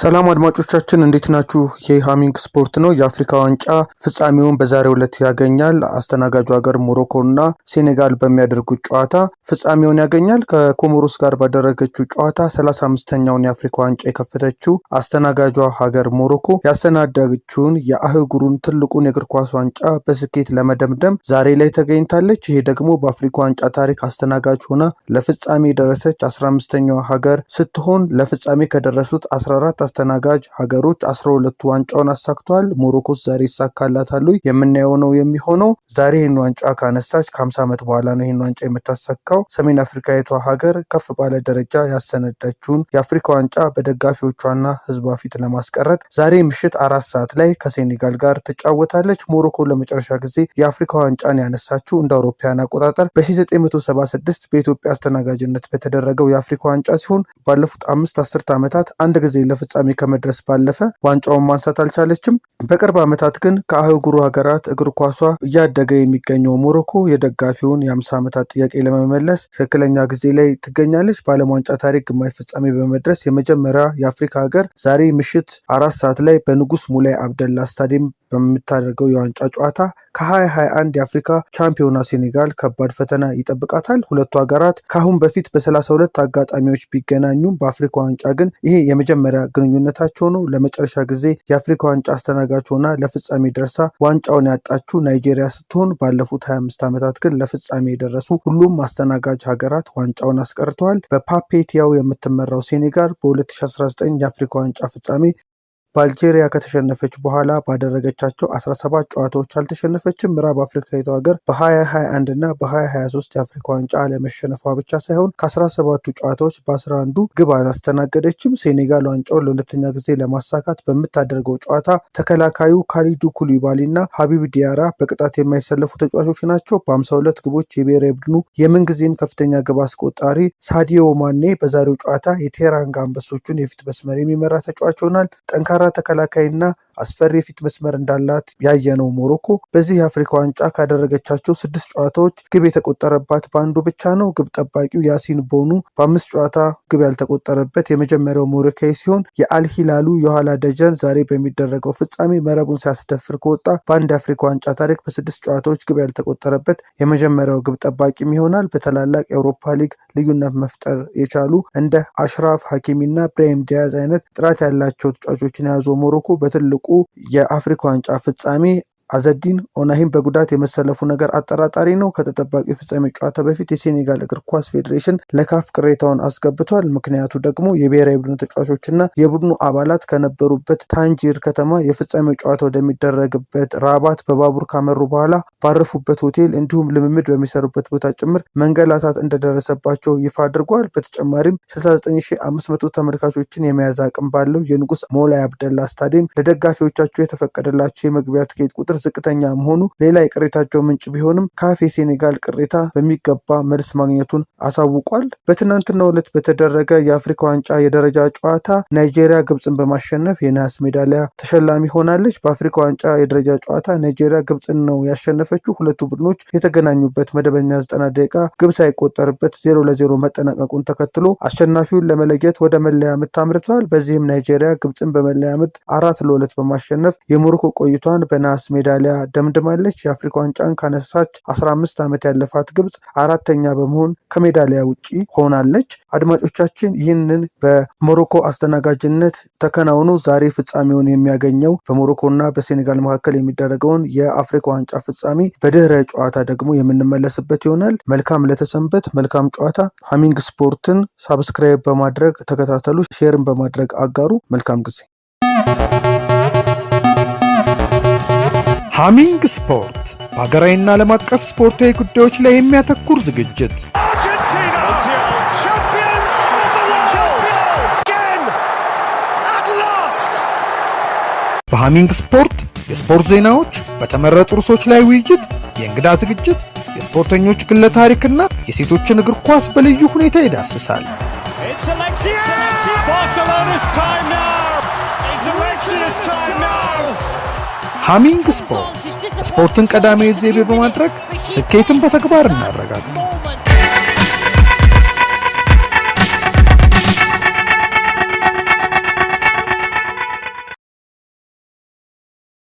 ሰላም አድማጮቻችን እንዴት ናችሁ? የሃሚንግ ስፖርት ነው። የአፍሪካ ዋንጫ ፍጻሜውን በዛሬው ዕለት ያገኛል። አስተናጋጁ ሀገር ሞሮኮ እና ሴኔጋል በሚያደርጉት ጨዋታ ፍጻሜውን ያገኛል። ከኮሞሮስ ጋር ባደረገችው ጨዋታ 35ኛውን የአፍሪካ ዋንጫ የከፈተችው አስተናጋጇ ሀገር ሞሮኮ ያሰናዳችውን የአህጉሩን ትልቁን የእግር ኳስ ዋንጫ በስኬት ለመደምደም ዛሬ ላይ ተገኝታለች። ይሄ ደግሞ በአፍሪካ ዋንጫ ታሪክ አስተናጋጅ ሆና ለፍጻሜ የደረሰች 15ኛዋ ሀገር ስትሆን ለፍጻሜ ከደረሱት 14 አስተናጋጅ ሀገሮች 12ቱ ዋንጫውን አሳክቷል። ሞሮኮስ ዛሬ ይሳካላታል የምናየው ነው የሚሆነው። ዛሬ ይህን ዋንጫ ካነሳች ከ50 ዓመት በኋላ ነው ይህን ዋንጫ የምታሳካው። ሰሜን አፍሪካዊቷ ሀገር ከፍ ባለ ደረጃ ያሰነዳችውን የአፍሪካ ዋንጫ በደጋፊዎቿና ህዝቧ ፊት ለማስቀረት ዛሬ ምሽት 4 ሰዓት ላይ ከሴኔጋል ጋር ትጫወታለች። ሞሮኮ ለመጨረሻ ጊዜ የአፍሪካ ዋንጫን ያነሳችው እንደ አውሮፓውያን አቆጣጠር በ1976 በኢትዮጵያ አስተናጋጅነት በተደረገው የአፍሪካ ዋንጫ ሲሆን ባለፉት 5 ዓመታት አንድ ጊዜ ለፍጻሜ ከመድረስ ባለፈ ዋንጫውን ማንሳት አልቻለችም። በቅርብ ዓመታት ግን ከአህጉሩ ሀገራት እግር ኳሷ እያደገ የሚገኘው ሞሮኮ የደጋፊውን የ50 ዓመታት ጥያቄ ለመመለስ ትክክለኛ ጊዜ ላይ ትገኛለች። በዓለም ዋንጫ ታሪክ ግማሽ ፍጻሜ በመድረስ የመጀመሪያ የአፍሪካ ሀገር ዛሬ ምሽት 4 ሰዓት ላይ በንጉስ ሙላይ አብደላ ስታዲየም በምታደርገው የዋንጫ ጨዋታ ከ2021 የአፍሪካ ቻምፒዮና ሴኔጋል ከባድ ፈተና ይጠብቃታል። ሁለቱ ሀገራት ከአሁን በፊት በ32 አጋጣሚዎች ቢገናኙም በአፍሪካ ዋንጫ ግን ይሄ የመጀመሪያ ግንኙነታቸው ነው። ለመጨረሻ ጊዜ የአፍሪካ ዋንጫ አስተናጋጅ ሆና ለፍጻሜ ደርሳ ዋንጫውን ያጣችው ናይጄሪያ ስትሆን ባለፉት 25 ዓመታት ግን ለፍጻሜ የደረሱ ሁሉም አስተናጋጅ ሀገራት ዋንጫውን አስቀርተዋል። በፓፔቲያው የምትመራው ሴኔጋል በ2019 የአፍሪካ ዋንጫ ፍጻሜ በአልጄሪያ ከተሸነፈች በኋላ ባደረገቻቸው 17 ጨዋታዎች አልተሸነፈችም። ምዕራብ አፍሪካዊቷ ሀገር በ2021 እና በ2023 የአፍሪካ ዋንጫ አለመሸነፏ ብቻ ሳይሆን ከ17ቱ ጨዋታዎች በ11ዱ ግብ አላስተናገደችም። ሴኔጋል ዋንጫውን ለሁለተኛ ጊዜ ለማሳካት በምታደርገው ጨዋታ ተከላካዩ ካሊዱ ኩሊባሊ እና ሀቢብ ዲያራ በቅጣት የማይሰለፉ ተጫዋቾች ናቸው። በ52 ግቦች የብሔራዊ ቡድኑ የምንጊዜም ከፍተኛ ግብ አስቆጣሪ ሳዲዮ ማኔ በዛሬው ጨዋታ የቴራንጋ አንበሶቹን የፊት መስመር የሚመራ ተጫዋች ሆናል። ጠንካራ ተከላካይና አስፈሪ የፊት መስመር እንዳላት ያየነው ሞሮኮ በዚህ የአፍሪካ ዋንጫ ካደረገቻቸው 6 ጨዋታዎች ግብ የተቆጠረባት በአንዱ ብቻ ነው። ግብ ጠባቂው ያሲን ቦኑ በ5 ጨዋታ ግብ ያልተቆጠረበት የመጀመሪያው ሞሮካዊ ሲሆን የአልሂላሉ የኋላ ደጀን ዛሬ በሚደረገው ፍጻሜ መረቡን ሲያስደፍር ከወጣ በአንድ የአፍሪካ ዋንጫ ታሪክ በ6 ጨዋታዎች ግብ ያልተቆጠረበት የመጀመሪያው ግብ ጠባቂም ይሆናል። በታላላቅ የአውሮፓ ሊግ ልዩነት መፍጠር የቻሉ እንደ አሽራፍ ሀኪሚና ብራሂም ዲያዝ አይነት ጥራት ያላቸው ተጫዋቾችን የያዘው ሞሮኮ በትልቁ የአፍሪካ ዋንጫ ፍጻሜ አዘዲን ኦናሂም በጉዳት የመሰለፉ ነገር አጠራጣሪ ነው። ከተጠባቂ ፍጻሜ ጨዋታ በፊት የሴኔጋል እግር ኳስ ፌዴሬሽን ለካፍ ቅሬታውን አስገብቷል። ምክንያቱ ደግሞ የብሔራዊ ቡድኑ ተጫዋቾችና የቡድኑ አባላት ከነበሩበት ታንጂር ከተማ የፍጻሜ ጨዋታ ወደሚደረግበት ራባት በባቡር ካመሩ በኋላ ባረፉበት ሆቴል እንዲሁም ልምምድ በሚሰሩበት ቦታ ጭምር መንገላታት እንደደረሰባቸው ይፋ አድርጓል። በተጨማሪም 69500 ተመልካቾችን የመያዝ አቅም ባለው የንጉስ ሞላይ አብደላ ስታዲየም ለደጋፊዎቻቸው የተፈቀደላቸው የመግቢያ ትኬት ቁጥር ዝቅተኛ መሆኑ ሌላ የቅሬታቸው ምንጭ ቢሆንም ካፍ የሴኔጋል ቅሬታ በሚገባ መልስ ማግኘቱን አሳውቋል። በትናንትናው ዕለት በተደረገ የአፍሪካ ዋንጫ የደረጃ ጨዋታ ናይጄሪያ ግብፅን በማሸነፍ የነሐስ ሜዳሊያ ተሸላሚ ሆናለች። በአፍሪካ ዋንጫ የደረጃ ጨዋታ ናይጄሪያ ግብፅን ነው ያሸነፈችው። ሁለቱ ቡድኖች የተገናኙበት መደበኛ 90 ደቂቃ ግብ ሳይቆጠርበት 0-0 መጠናቀቁን ተከትሎ አሸናፊውን ለመለየት ወደ መለያ ምት አምርተዋል። በዚህም ናይጄሪያ ግብፅን በመለያ ምት 4-2 በማሸነፍ የሞሮኮ ቆይቷን በነሐስ ሜዳሊያ ደምድማለች። የአፍሪካ ዋንጫን ካነሳች 15 ዓመት ያለፋት ግብፅ 4ኛ በመሆን ከሜዳሊያ ውጪ ሆናለች። አድማጮቻችን ይህንን በሞሮኮ አስተናጋጅነት ተከናውኖ ዛሬ ፍጻሜውን የሚያገኘው በሞሮኮና በሴኔጋል መካከል የሚደረገውን የአፍሪካ ዋንጫ ፍጻሜ በድህረ ጨዋታ ደግሞ የምንመለስበት ይሆናል። መልካም ለተሰንበት፣ መልካም ጨዋታ። ሃሚንግ ስፖርትን ሳብስክራይብ በማድረግ ተከታተሉ፣ ሼርን በማድረግ አጋሩ። መልካም ጊዜ። ሃሚንግ ስፖርት በሀገራዊና ዓለም አቀፍ ስፖርታዊ ጉዳዮች ላይ የሚያተኩር ዝግጅት። በሃሚንግ ስፖርት የስፖርት ዜናዎች፣ በተመረጡ ርዕሶች ላይ ውይይት፣ የእንግዳ ዝግጅት፣ የስፖርተኞች ግለ ታሪክና የሴቶችን እግር ኳስ በልዩ ሁኔታ ይዳስሳል። ሃሚንግ ስፖርት ስፖርትን ቀዳሚ ዘይቤ በማድረግ ስኬትን በተግባር እናረጋግጥ።